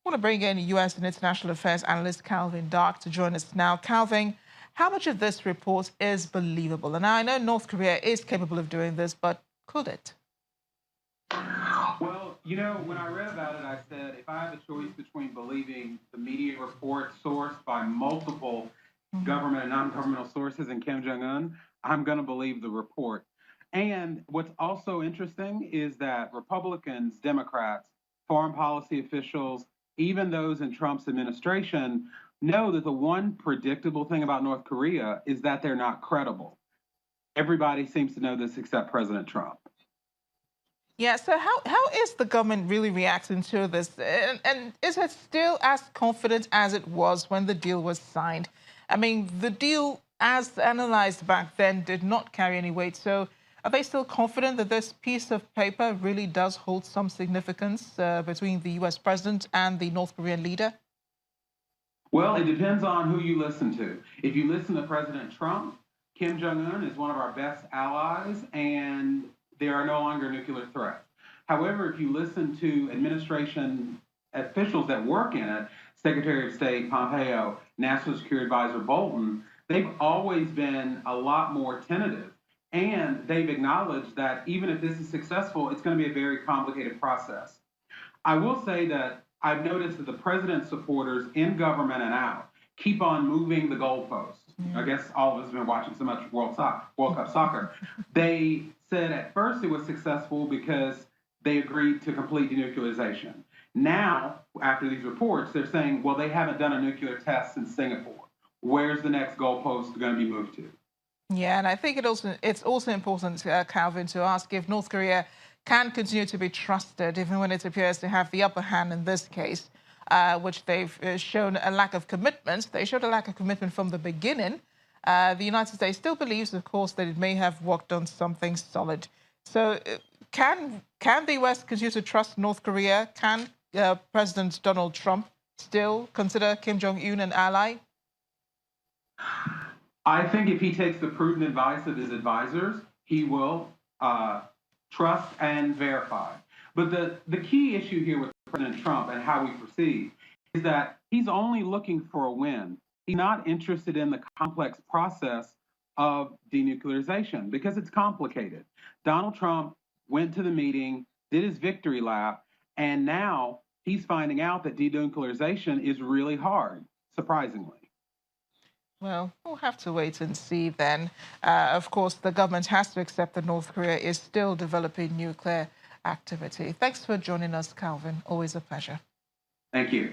I want to bring in U.S. and international affairs analyst Calvin Dark to join us now. Calvin, how much of this report is believable? And now I know North Korea is capable of doing this, but could it? Well, when I read about it, I said if I have a choice between believing the media report sourced by multiple government and non-governmental sources and Kim Jong-un, I'm going to believe the report. And what's also interesting is that Republicans, Democrats, foreign policy officials, even those in Trump's administration, know that the one predictable thing about North Korea is that they're not credible. Everybody seems to know this except President Trump. Yeah, so how is the government really reacting to this? And is it still as confident as it was when the deal was signed? I mean, the deal, as analyzed back then, did not carry any weight. So are they still confident that this piece of paper really does hold some significance between the U.S. president and the North Korean leader? Well, it depends on who you listen to. If you listen to President Trump, Kim Jong-un is one of our best allies, and there are no longer nuclear threats. However, if you listen to administration officials that work in it, Secretary of State Pompeo, National Security Advisor Bolton, they've always been a lot more tentative. And they've acknowledged that even if this is successful, it's going to be a very complicated process. I will say that I've noticed that the president's supporters in government and out keep on moving the goalposts. I guess all of us have been watching so much World Cup soccer. They said at first it was successful because they agreed to complete denuclearization. Now, after these reports, they're saying, well, they haven't done a nuclear test since Singapore. Where's the next goalpost going to be moved to? Yeah, and I think it's also important, Calvin, to ask if North Korea can continue to be trusted, even when it appears to have the upper hand in this case, which they've shown a lack of commitment. They showed a lack of commitment from the beginning. The United States still believes, of course, that it may have worked on something solid. So can the U.S. continue to trust North Korea? Can President Donald Trump still consider Kim Jong-un an ally? I think if he takes the prudent advice of his advisors, he will trust and verify. But the key issue here with President Trump and how we proceed is that he's only looking for a win. He's not interested in the complex process of denuclearization because it's complicated. Donald Trump went to the meeting, did his victory lap, and now he's finding out that denuclearization is really hard, surprisingly. Well, we'll have to wait and see then. Of course, the government has to accept that North Korea is still developing nuclear activity. Thanks for joining us, Calvin. Always a pleasure. Thank you.